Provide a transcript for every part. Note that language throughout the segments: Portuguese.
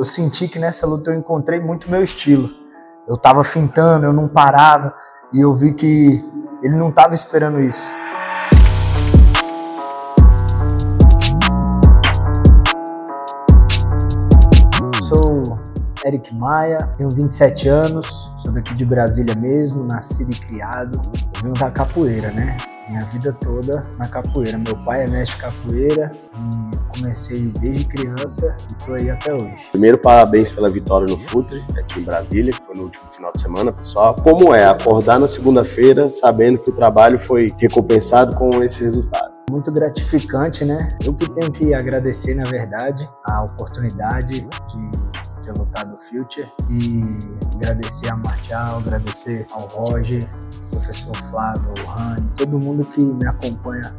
eu senti que nessa luta eu encontrei muito meu estilo. Eu tava fintando, eu não parava, e eu vi que ele não tava esperando isso. Sou Eric Maia, tenho 27 anos, sou daqui de Brasília mesmo, nascido e criado. Eu venho da capoeira, né? Minha vida toda na capoeira. Meu pai é mestre de capoeira e comecei desde criança e tô aí até hoje. Primeiro, parabéns pela vitória no Futre, aqui em Brasília, que foi no último final de semana, pessoal. Como é acordar na segunda-feira sabendo que o trabalho foi recompensado com esse resultado? Muito gratificante, né? Eu que tenho que agradecer, na verdade, a oportunidade de lutar do Future e agradecer a Marchal, agradecer ao Roger, professor Flávio, o Rani, todo mundo que me acompanha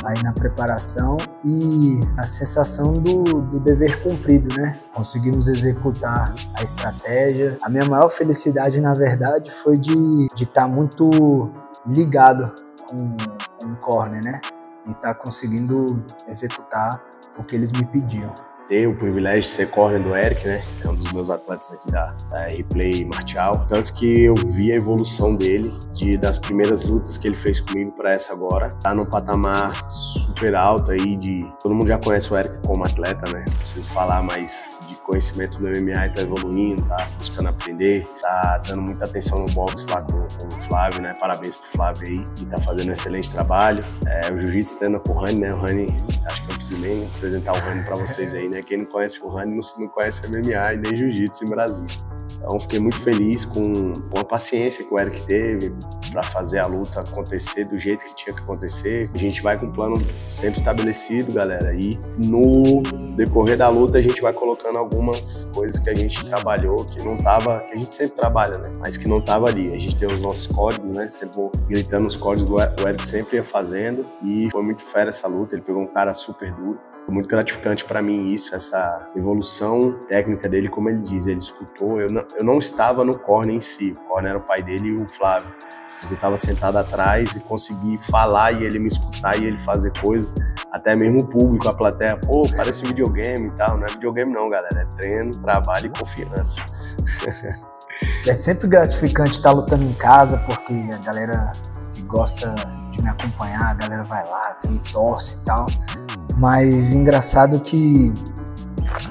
aí na preparação e a sensação do dever cumprido, né? Conseguimos executar a estratégia. A minha maior felicidade, na verdade, foi de estar muito ligado com o corner, né? E estar conseguindo executar o que eles me pediam. Ter o privilégio de ser corner do Eric, né? É um dos meus atletas aqui da Replay Martial. Tanto que eu vi a evolução dele, das primeiras lutas que ele fez comigo para essa agora. Tá num patamar super alto aí todo mundo já conhece o Eric como atleta, né? Não preciso falar, mas de conhecimento do MMA, ele tá evoluindo, tá buscando aprender, tá dando muita atenção no boxe lá com o Flávio, né? Parabéns pro Flávio aí, que tá fazendo um excelente trabalho. O jiu-jitsu treina com o Rani, né? O Rani, acho que eu não preciso nem apresentar o Rani para vocês aí, né? Quem não conhece o Rani não conhece MMA e nem jiu-jitsu em Brasília. Então fiquei muito feliz com a paciência que o Eric teve para fazer a luta acontecer do jeito que tinha que acontecer. A gente vai com um plano sempre estabelecido, galera, e no decorrer da luta a gente vai colocando algumas coisas que a gente trabalhou, que não tava, que a gente sempre trabalha, né? Mas que não tava ali. A gente tem os nossos códigos, né? Sempre vou gritando os códigos, o Eric sempre ia fazendo e foi muito fera essa luta. Ele pegou um cara super duro. Foi muito gratificante para mim isso, essa evolução técnica dele, como ele diz, ele escutou. Eu não estava no corner em si, o corner era o pai dele e o Flávio. Eu estava sentado atrás e consegui falar e ele me escutar e ele fazer coisas, até mesmo o público, a plateia, pô, parece videogame e tal. Não é videogame não, galera, é treino, trabalho e confiança. É sempre gratificante estar lutando em casa, porque a galera que gosta de me acompanhar, a galera vai lá, vê, torce e tal. Mas engraçado que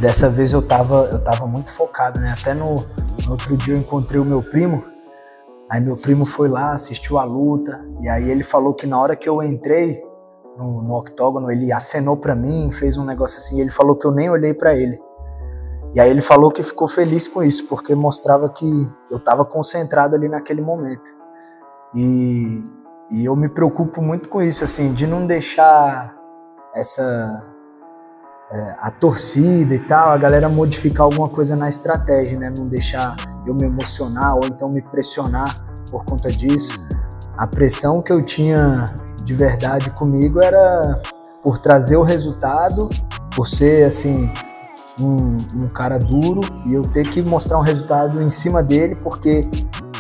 dessa vez eu tava muito focado, né? Até no outro dia eu encontrei o meu primo, aí meu primo foi lá, assistiu a luta, e aí ele falou que na hora que eu entrei no octógono, ele acenou pra mim, fez um negócio assim, e ele falou que eu nem olhei pra ele. E aí ele falou que ficou feliz com isso, porque mostrava que eu tava concentrado ali naquele momento. E eu me preocupo muito com isso, assim, de não deixar a torcida e tal, a galera modificar alguma coisa na estratégia, né? Não deixar eu me emocionar ou então me pressionar por conta disso. A pressão que eu tinha de verdade comigo era por trazer o resultado, por ser assim um cara duro e eu ter que mostrar um resultado em cima dele, porque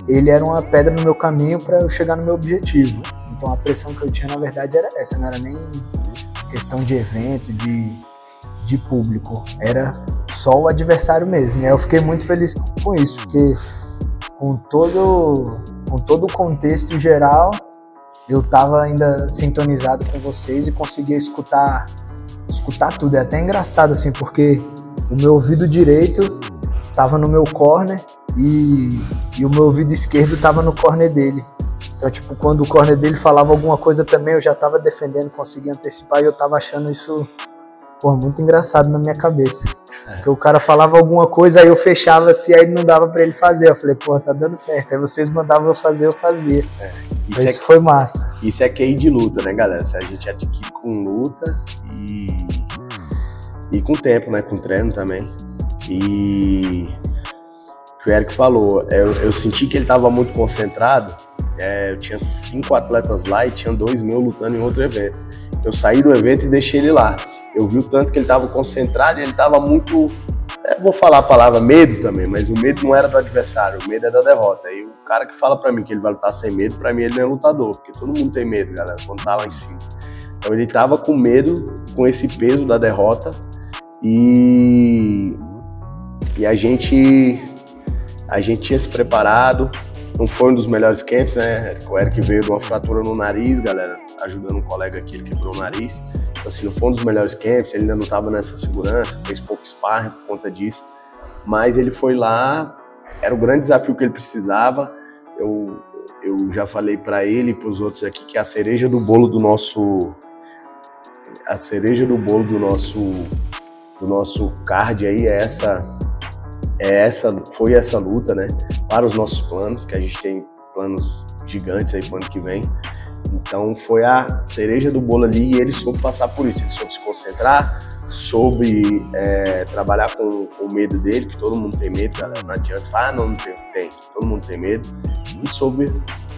ele era uma pedra no meu caminho para eu chegar no meu objetivo. Então a pressão que eu tinha na verdade era essa, não era nem questão de evento, de público, era só o adversário mesmo. E aí eu fiquei muito feliz com isso, porque com todo o contexto geral, eu estava ainda sintonizado com vocês e conseguia escutar tudo. É até engraçado assim, porque o meu ouvido direito estava no meu corner e o meu ouvido esquerdo estava no corner dele. Então, tipo, quando o corner dele falava alguma coisa também, eu já tava defendendo, conseguia antecipar e eu tava achando isso, pô, muito engraçado na minha cabeça. Porque o cara falava alguma coisa, aí eu fechava assim, aí não dava pra ele fazer. Eu falei, pô, tá dando certo. Aí vocês mandavam eu fazer, eu fazia. Isso foi massa. Isso é QI de luta, né, galera? A gente adquire com luta e com tempo, né? Com treino também. E o que o Eric falou, eu senti que ele tava muito concentrado. Eu tinha 5 atletas lá e tinha 2 meus lutando em outro evento. Eu saí do evento e deixei ele lá. Eu vi o tanto que ele estava concentrado e ele estava muito... vou falar a palavra medo também, mas o medo não era do adversário, o medo é da derrota. E o cara que fala pra mim que ele vai lutar sem medo, pra mim ele não é lutador, porque todo mundo tem medo, galera, quando tá lá em cima. Então ele tava com medo, com esse peso da derrota, e E a gente tinha se preparado, não foi um dos melhores camps, né? O Eric veio de uma fratura no nariz, galera, ajudando um colega aqui, ele quebrou o nariz. Então, assim, não foi um dos melhores camps, ele ainda não estava nessa segurança, fez pouco sparring por conta disso. Mas ele foi lá, era o grande desafio que ele precisava. Eu já falei para ele e para os outros aqui que a cereja do bolo do nosso card aí foi essa luta, né? Para os nossos planos, que a gente tem planos gigantes aí pro ano que vem. Então foi a cereja do bolo ali e ele soube passar por isso. Ele soube se concentrar, soube trabalhar com o medo dele, que todo mundo tem medo, galera. Não adianta falar, não tem. Todo mundo tem medo. E soube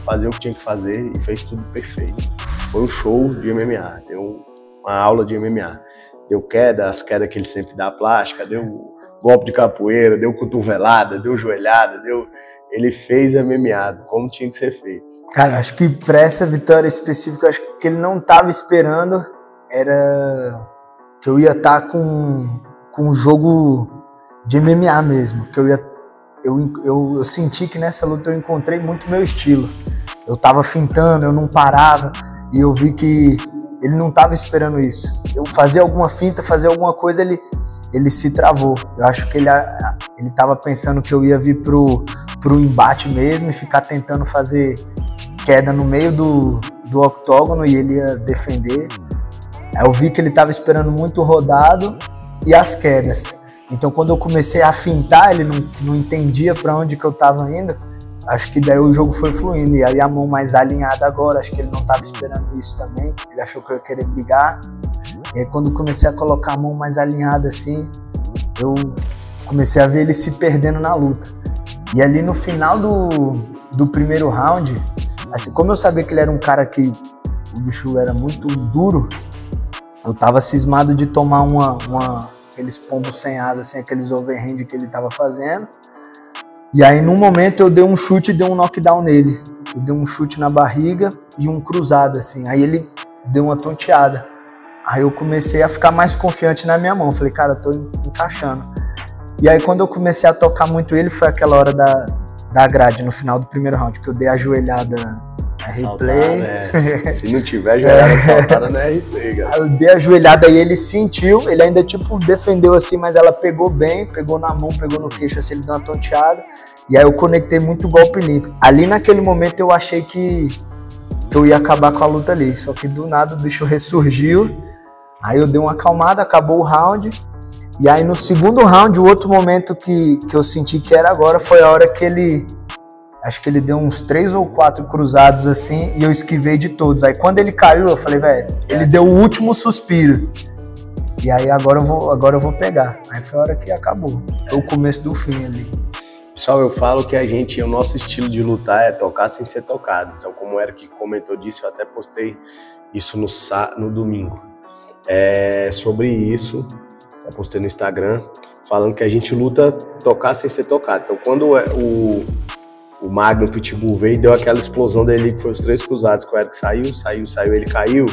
fazer o que tinha que fazer e fez tudo perfeito. Foi um show de MMA, deu uma aula de MMA. Deu queda, as quedas que ele sempre dá plástica, deu golpe de capoeira, deu cotovelada, deu joelhada, ele fez o MMA como tinha que ser feito. Cara, acho que para essa vitória específica, acho que ele não estava esperando, era que eu ia estar com um jogo de MMA mesmo, que eu senti que nessa luta eu encontrei muito meu estilo. Eu tava fintando, eu não parava, e eu vi que ele não estava esperando isso. Eu fazia alguma finta, fazia alguma coisa, ele se travou. Eu acho que ele estava pensando que eu ia vir pro embate mesmo e ficar tentando fazer queda no meio do octógono e ele ia defender. Aí eu vi que ele estava esperando muito rodado e as quedas. Então quando eu comecei a fintar, ele não entendia para onde que eu estava indo. Acho que daí o jogo foi fluindo. E aí a mão mais alinhada agora, acho que ele não estava esperando isso também. Ele achou que eu ia querer brigar. E aí quando comecei a colocar a mão mais alinhada assim, eu comecei a ver ele se perdendo na luta. E ali no final do primeiro round, assim, como eu sabia que ele era um cara que o bicho era muito duro, eu tava cismado de tomar aqueles pombos sem asa, assim, aqueles overhand que ele tava fazendo. E aí num momento eu dei um chute e dei um knockdown nele. Eu dei um chute na barriga e um cruzado, assim. Aí ele deu uma tonteada. Aí eu comecei a ficar mais confiante na minha mão. Falei, cara, eu tô encaixando. E aí quando eu comecei a tocar muito ele, foi aquela hora da grade, no final do primeiro round, que eu dei a joelhada na replay. Se não tiver joelhada saltada, não é replay, cara. Aí eu dei a joelhada e ele sentiu, ele ainda tipo defendeu assim, mas ela pegou bem, pegou na mão, pegou no queixo, assim, ele deu uma tonteada. E aí eu conectei muito golpe limpo. Ali naquele momento eu achei que eu ia acabar com a luta ali, só que do nada o bicho ressurgiu. Aí eu dei uma acalmada, acabou o round. E aí no segundo round, o outro momento que eu senti que era agora foi a hora que ele... Acho que ele deu uns 3 ou 4 cruzados assim e eu esquivei de todos. Aí quando ele caiu, eu falei, velho, ele deu o último suspiro. E aí agora eu vou pegar. Aí foi a hora que acabou. Foi o começo do fim ali. Pessoal, eu falo que o nosso estilo de lutar é tocar sem ser tocado. Então, como o Eric comentou disso, eu até postei isso no domingo. Sobre isso, eu postei no Instagram, falando que a gente luta tocar sem ser tocado. Então, quando o Magnum Pitbull veio e deu aquela explosão dele, que foi os 3 cruzados, que o Eric saiu, ele caiu.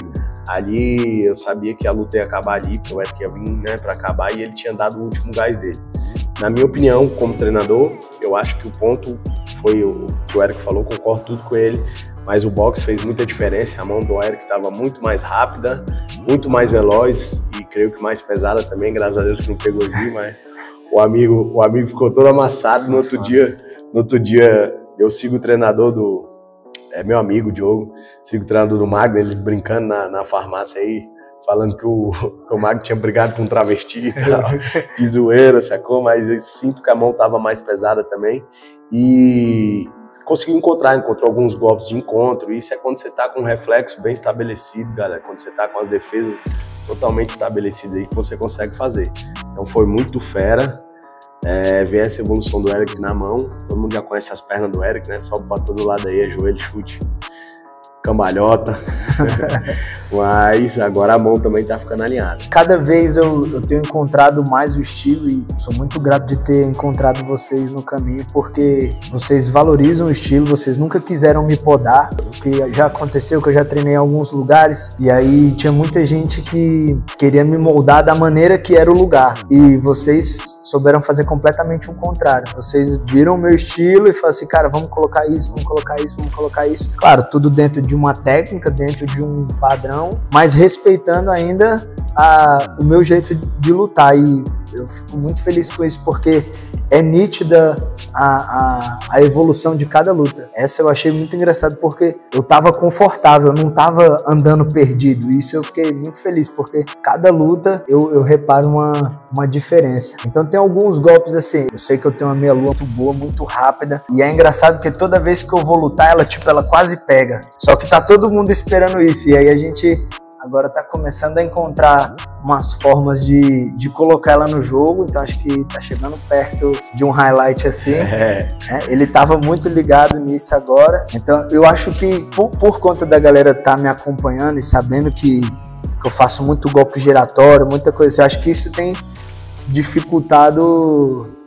Ali eu sabia que a luta ia acabar ali, porque o Eric ia vir, né, para acabar, e ele tinha dado o último gás dele. Na minha opinião, como treinador, eu acho que o ponto foi o que o Eric falou, concordo tudo com ele, mas o boxe fez muita diferença. A mão do Eric estava muito mais rápida, muito mais veloz e creio que mais pesada também, graças a Deus que não pegou aqui, mas o amigo ficou todo amassado. No outro dia eu sigo o treinador meu amigo Diogo, sigo o treinador do Magno, eles brincando na farmácia aí, falando que o Magno tinha brigado com um travesti e tal, que zoeira, sacou? Mas eu sinto que a mão tava mais pesada também e conseguiu encontrou alguns golpes de encontro. Isso é quando você tá com um reflexo bem estabelecido, galera, quando você tá com as defesas totalmente estabelecidas aí, que você consegue fazer. Então foi muito fera. Ver essa evolução do Eric na mão. Todo mundo já conhece as pernas do Eric, né? Sobe pra todo lado aí, joelho, chute, cambalhota. Mas agora a mão também tá ficando alinhada. Cada vez eu tenho encontrado mais o estilo e sou muito grato de ter encontrado vocês no caminho, porque vocês valorizam o estilo, vocês nunca quiseram me podar, porque já aconteceu que eu já treinei em alguns lugares e aí tinha muita gente que queria me moldar da maneira que era o lugar, e vocês souberam fazer completamente o contrário. Vocês viram o meu estilo e falaram assim, cara, vamos colocar isso, vamos colocar isso, vamos colocar isso. Claro, tudo dentro de uma técnica, dentro de um padrão, mas respeitando ainda o meu jeito de lutar. E eu fico muito feliz com isso, porque é nítida a evolução de cada luta. Essa eu achei muito engraçado, porque eu tava confortável, eu não tava andando perdido. Isso eu fiquei muito feliz, porque cada luta eu reparo uma diferença. Então tem alguns golpes assim, eu sei que eu tenho uma meia-lua muito boa, muito rápida, e é engraçado que toda vez que eu vou lutar, ela quase pega. Só que tá todo mundo esperando isso, e aí a gente agora tá começando a encontrar umas formas de colocar ela no jogo, então acho que tá chegando perto de um highlight assim. Ele tava muito ligado nisso agora, então eu acho que por conta da galera tá me acompanhando e sabendo que eu faço muito golpe giratório, muita coisa assim, eu acho que isso tem dificultado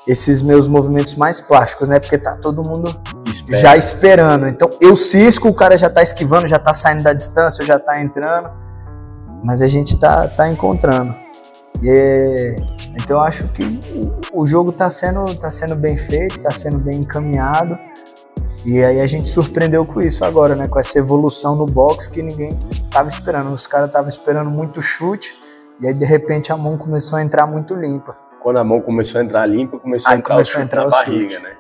esses meus movimentos mais plásticos, né? Porque tá todo mundo já esperando. Então eu cisco, o cara já tá esquivando, já tá saindo da distância, já tá entrando. Mas a gente tá encontrando. Então eu acho que o jogo tá sendo bem feito, tá sendo bem encaminhado. E aí a gente surpreendeu com isso agora, né? Com essa evolução no boxe que ninguém tava esperando. Os caras estavam esperando muito chute, e aí de repente a mão começou a entrar muito limpa. Quando a mão começou a entrar limpa, começou a entrar o chute na barriga, né?